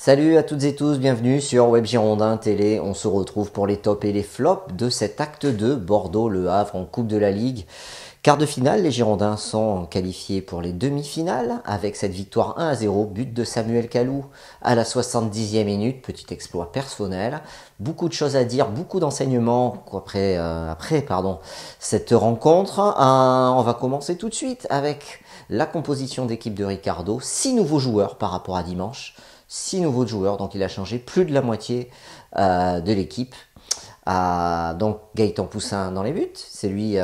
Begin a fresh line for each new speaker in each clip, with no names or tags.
Salut à toutes et tous, bienvenue sur Web Girondin Télé. On se retrouve pour les tops et les flops de cet acte 2, Bordeaux-Le Havre en Coupe de la Ligue. Quart de finale, les Girondins sont qualifiés pour les demi-finales avec cette victoire 1-0, but de Samuel Kalou à la 70e minute, petit exploit personnel. Beaucoup de choses à dire, beaucoup d'enseignements après cette rencontre. On va commencer tout de suite avec la composition d'équipe de Ricardo. 6 nouveaux joueurs par rapport à dimanche. 6 nouveaux joueurs, donc il a changé plus de la moitié de l'équipe. Donc Gaëtan Poussin dans les buts, c'est lui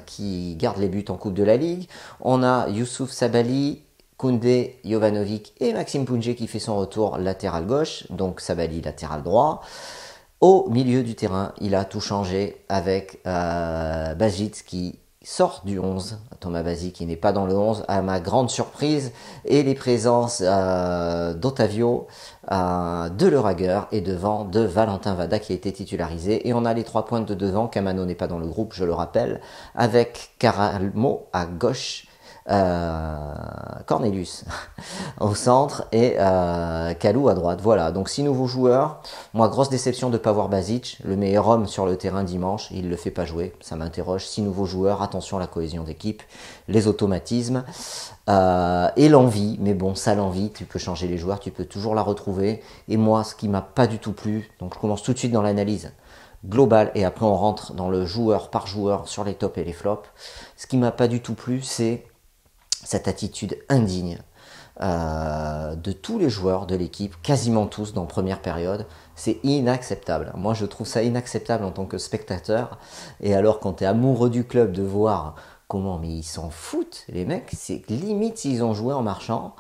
qui garde les buts en Coupe de la Ligue. On a Youssouf Sabaly, Koundé, Jovanovic et Maxime Pounjé qui fait son retour latéral gauche, donc Sabaly latéral droit. Au milieu du terrain, il a tout changé avec Bajic qui sort du 11, Thomas Bazic qui n'est pas dans le 11 à ma grande surprise, et les présences d'Otavio, de Le Ragueur et devant de Valentin Vada qui a été titularisé, et on a les 3 pointes de devant. Camano n'est pas dans le groupe, je le rappelle, avec Caralmo à gauche, Cornelius au centre et Kalou à droite. Voilà, donc 6 nouveaux joueurs. Moi, grosse déception de ne pas voir Bazic, le meilleur homme sur le terrain dimanche. Il ne le fait pas jouer, ça m'interroge. 6 nouveaux joueurs, attention à la cohésion d'équipe, les automatismes et l'envie. Mais bon, ça, l'envie, tu peux changer les joueurs, tu peux toujours la retrouver. Et moi, ce qui m'a pas du tout plu, donc je commence tout de suite dans l'analyse globale et après on rentre dans le joueur par joueur sur les tops et les flops. Ce qui m'a pas du tout plu, c'est cette attitude indigne de tous les joueurs de l'équipe, quasiment tous dans première période. C'est inacceptable. Moi, je trouve ça inacceptable en tant que spectateur. Et alors, quand tu es amoureux du club, de voir comment, mais ils s'en foutent, les mecs, c'est limite s'ils ont joué en marchant.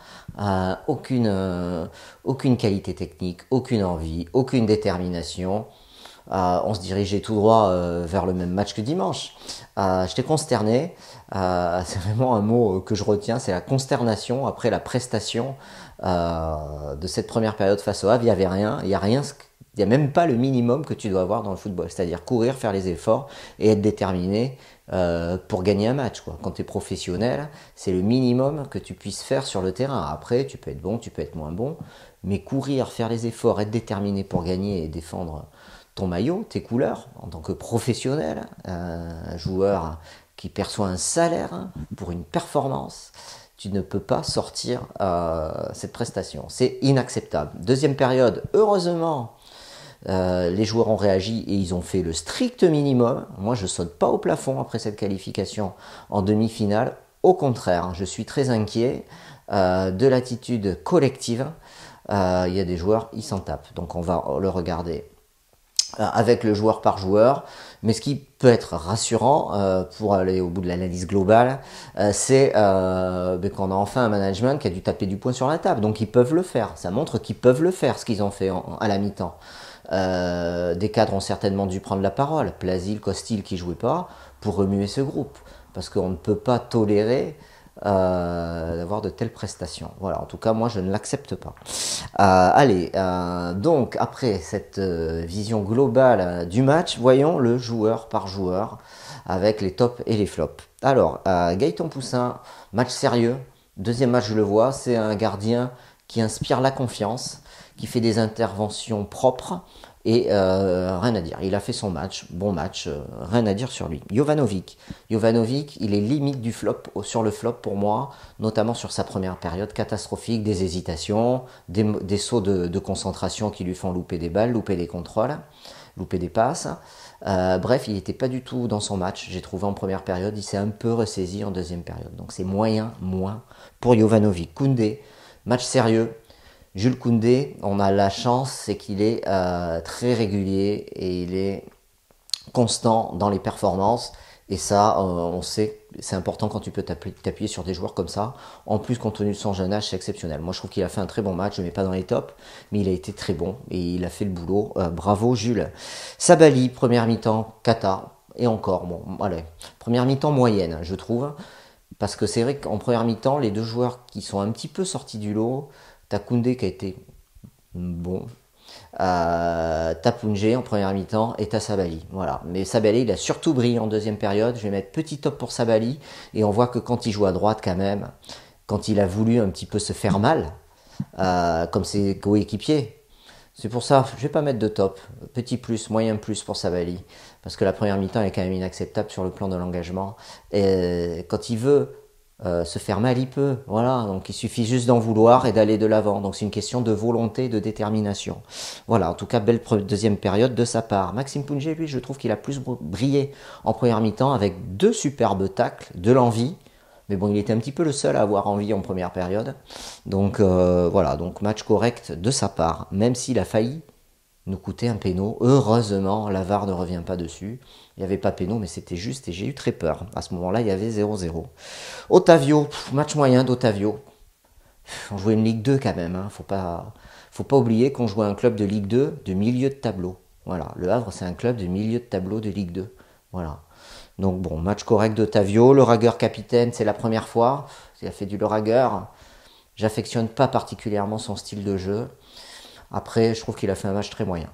Aucune qualité technique, aucune envie, aucune détermination. On se dirigeait tout droit vers le même match que dimanche. J'étais consterné. C'est vraiment un mot que je retiens, c'est la consternation après la prestation de cette première période face au Havre. Il n'y avait rien, il n'y a même pas le minimum que tu dois avoir dans le football, c'est-à-dire courir, faire les efforts et être déterminé pour gagner un match, quoi. Quand tu es professionnel, c'est le minimum que tu puisses faire sur le terrain. Après, tu peux être bon, tu peux être moins bon, mais courir, faire les efforts, être déterminé pour gagner et défendre ton maillot, tes couleurs, en tant que professionnel, joueur qui perçoit un salaire pour une performance, tu ne peux pas sortir cette prestation. C'est inacceptable. Deuxième période, heureusement, les joueurs ont réagi et ils ont fait le strict minimum. Moi, je saute pas au plafond après cette qualification en demi-finale. Au contraire, je suis très inquiet de l'attitude collective. Il y a des joueurs, ils s'en tapent. Donc on va le regarder avec le joueur par joueur. Mais ce qui peut être rassurant pour aller au bout de l'analyse globale, c'est qu'on a enfin un management qui a dû taper du poing sur la table. Donc ils peuvent le faire. Ça montre qu'ils peuvent le faire, ce qu'ils ont fait à la mi-temps. Des cadres ont certainement dû prendre la parole. Plasil, Costil qui jouait pas, pour remuer ce groupe. Parce qu'on ne peut pas tolérer d'avoir de telles prestations. Voilà, en tout cas, moi, je ne l'accepte pas. Donc, après cette vision globale du match, voyons le joueur par joueur avec les tops et les flops. Alors, Gaëtan Poussin, match sérieux. Deuxième match, je le vois, c'est un gardien qui inspire la confiance, qui fait des interventions propres. Et rien à dire, il a fait son match, bon match, rien à dire sur lui. Jovanovic, il est limite du flop, sur le flop pour moi, notamment sur sa première période catastrophique, des hésitations, des sauts de concentration qui lui font louper des balles, louper des contrôles, louper des passes. Bref, il n'était pas du tout dans son match, j'ai trouvé en première période, il s'est un peu ressaisi en deuxième période. Donc c'est moins pour Jovanovic. Koundé, match sérieux. Jules Koundé, on a la chance, c'est qu'il est très régulier et il est constant dans les performances. Et ça, on sait, c'est important quand tu peux t'appuyer sur des joueurs comme ça. En plus, compte tenu de son jeune âge, c'est exceptionnel. Moi, je trouve qu'il a fait un très bon match. Je ne mets pas dans les tops, mais il a été très bon et il a fait le boulot. Bravo, Jules. Sabaly, première mi-temps, cata. Et encore, bon, allez, première mi-temps moyenne, je trouve. Parce que c'est vrai qu'en première mi-temps, les deux joueurs qui sont un petit peu sortis du lot, t'as Koundé qui a été bon, t'as Pounjé en première mi-temps et t'as Sabaly. Voilà. Mais Sabaly, il a surtout brillé en deuxième période. Je vais mettre petit top pour Sabaly. Et on voit que quand il joue à droite, quand même, quand il a voulu un petit peu se faire mal, comme ses coéquipiers. C'est pour ça, je vais pas mettre de top. Petit plus, moyen plus pour Savali. Parce que la première mi-temps est quand même inacceptable sur le plan de l'engagement. Et quand il veut se faire mal, il peut. Voilà, donc il suffit juste d'en vouloir et d'aller de l'avant. Donc c'est une question de volonté, de détermination. Voilà, en tout cas, belle deuxième période de sa part. Maxime Pounget, lui, je trouve qu'il a plus brillé en première mi-temps avec 2 superbes tacles, de l'envie. Mais bon, il était un petit peu le seul à avoir envie en première période. Donc voilà, donc match correct de sa part, même s'il a failli nous coûter un péno. Heureusement, la VAR ne revient pas dessus. Il n'y avait pas péno, mais c'était juste et j'ai eu très peur. À ce moment-là, il y avait 0-0. Otavio, match moyen d'Otavio. On jouait une Ligue 2 quand même. Hein. Faut pas oublier qu'on jouait un club de Ligue 2 de milieu de tableau. Voilà, Le Havre, c'est un club de milieu de tableau de Ligue 2. Voilà. Donc bon, match correct d'Otavio. Le Ragueur capitaine, c'est la première fois. Il a fait du Le Ragueur. J'affectionne pas particulièrement son style de jeu. Après, je trouve qu'il a fait un match très moyen.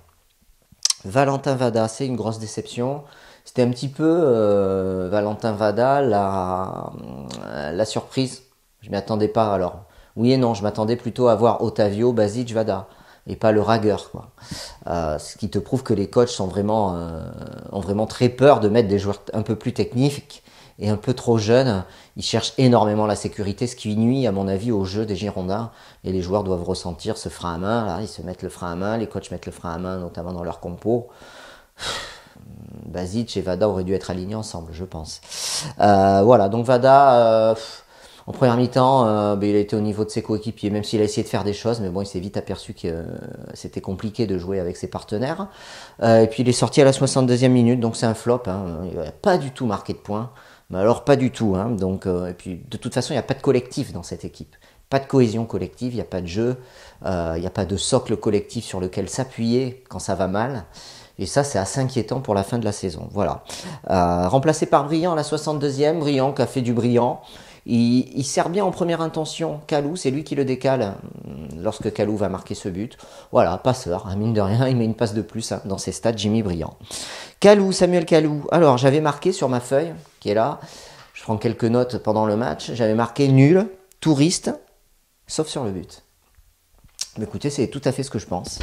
Valentin Vada, c'est une grosse déception. C'était un petit peu Valentin Vada, la surprise. Je m'y attendais pas alors. Oui et non, je m'attendais plutôt à voir Otavio, Basic, Vada. Et pas le Ragueur, quoi. Ce qui te prouve que les coachs ont vraiment très peur de mettre des joueurs un peu plus techniques et un peu trop jeunes. Ils cherchent énormément la sécurité, ce qui nuit, à mon avis, au jeu des Girondins. Et les joueurs doivent ressentir ce frein à main. Là, ils se mettent le frein à main, les coachs mettent le frein à main, notamment dans leur compo. Basic et Vada auraient dû être alignés ensemble, je pense. Voilà, donc Vada, en première mi-temps, il a été au niveau de ses coéquipiers, même s'il a essayé de faire des choses, mais bon, il s'est vite aperçu que c'était compliqué de jouer avec ses partenaires. Et puis il est sorti à la 62e minute, donc c'est un flop. Hein. Il n'a pas du tout marqué de points. Mais alors pas du tout. Hein. Donc, et puis de toute façon, il n'y a pas de collectif dans cette équipe. Pas de cohésion collective, il n'y a pas de jeu, il n'y a pas de socle collectif sur lequel s'appuyer quand ça va mal. Et ça, c'est assez inquiétant pour la fin de la saison. Voilà. Remplacé par Briand à la 62e, Briand qui a fait du brillant. Il sert bien en première intention. Kalou, c'est lui qui le décale lorsque Kalou va marquer ce but. Voilà, passeur, hein, mine de rien, il met une passe de plus hein, dans ses stats, Jimmy Briand. Kalou, Samuel Kalou. Alors, j'avais marqué sur ma feuille, qui est là, je prends quelques notes pendant le match, j'avais marqué nul, touriste, sauf sur le but. Mais écoutez, c'est tout à fait ce que je pense.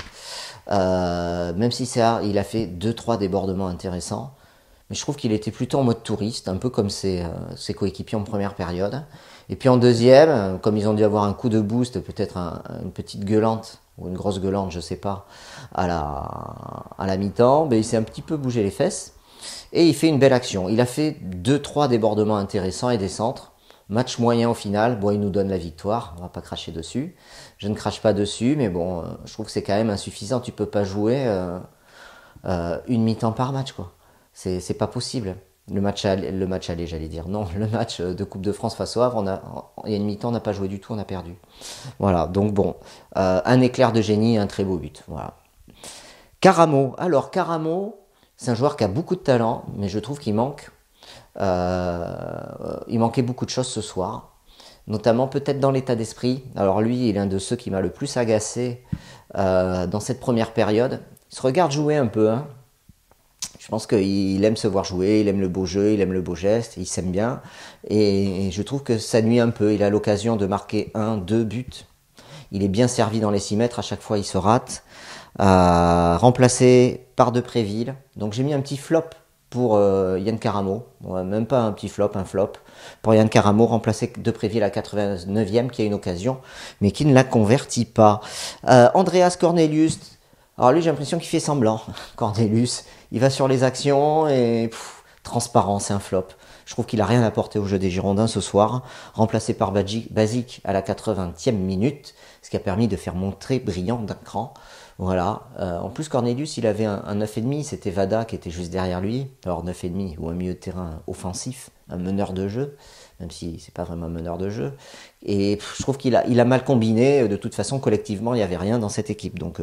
Même si il a fait 2-3 débordements intéressants. Mais je trouve qu'il était plutôt en mode touriste, un peu comme ses coéquipiers en première période. Et puis en deuxième, comme ils ont dû avoir un coup de boost, peut-être une petite gueulante, ou une grosse gueulante, je sais pas, à la mi-temps, il s'est un petit peu bougé les fesses. Et il fait une belle action. Il a fait 2-3 débordements intéressants et des centres. Match moyen au final. Bon, il nous donne la victoire. On va pas cracher dessus. Je ne crache pas dessus, mais bon, je trouve que c'est quand même insuffisant. Tu peux pas jouer une mi-temps par match, quoi. C'est pas possible. Le match aller, j'allais dire. Non, le match de Coupe de France face au Havre, il y a une mi-temps, on n'a pas joué du tout, on a perdu. Voilà, donc bon, un éclair de génie, un très beau but. Voilà. Caramo. Alors, Caramo, c'est un joueur qui a beaucoup de talent, mais je trouve qu'il il manquait beaucoup de choses ce soir, notamment peut-être dans l'état d'esprit. Alors lui, il est un de ceux qui m'a le plus agacé dans cette première période. Il se regarde jouer un peu, hein. Je pense qu'il aime se voir jouer, il aime le beau jeu, il aime le beau geste, il s'aime bien. Et je trouve que ça nuit un peu. Il a l'occasion de marquer 1, 2 buts. Il est bien servi dans les 6 mètres, à chaque fois il se rate. Remplacé par Depréville. Donc j'ai mis un petit flop pour Yann Caramo. Ouais, même pas un petit flop, un flop. Pour Yann Caramo, remplacé Depréville à 89e, qui a une occasion, mais qui ne la convertit pas. Andreas Cornelius. Alors lui, j'ai l'impression qu'il fait semblant. Cornelius, il va sur les actions et transparent, c'est un flop. Je trouve qu'il a rien apporté au jeu des Girondins ce soir. Remplacé par Basic à la 80e minute, ce qui a permis de faire montrer Briand d'un cran. Voilà. En plus, Cornelius, il avait un 9,5, c'était Vada qui était juste derrière lui. Alors 9,5 ou un milieu de terrain offensif, un meneur de jeu, même si c'est pas vraiment un meneur de jeu. Et je trouve qu'il a mal combiné. De toute façon, collectivement, il n'y avait rien dans cette équipe. Donc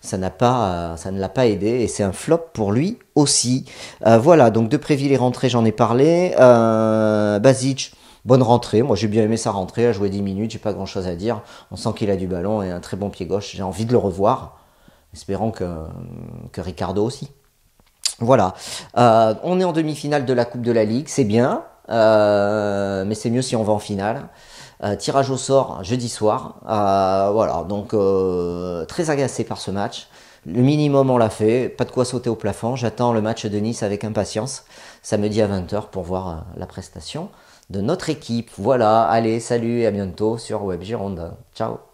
ça ne l'a pas aidé et c'est un flop pour lui aussi. Voilà, donc Depréville est rentré, j'en ai parlé. Basic, bonne rentrée. Moi, j'ai bien aimé sa rentrée. À jouer 10 minutes, j'ai pas grand chose à dire. On sent qu'il a du ballon et un très bon pied gauche. J'ai envie de le revoir. Espérons que Ricardo aussi. Voilà. On est en demi-finale de la Coupe de la Ligue. C'est bien. mais c'est mieux si on va en finale. Tirage au sort jeudi soir. Voilà, donc très agacé par ce match. Le minimum on l'a fait, pas de quoi sauter au plafond. J'attends le match de Nice avec impatience. Samedi à 20h pour voir la prestation de notre équipe. Voilà, allez, salut et à bientôt sur Web Gironde. Ciao.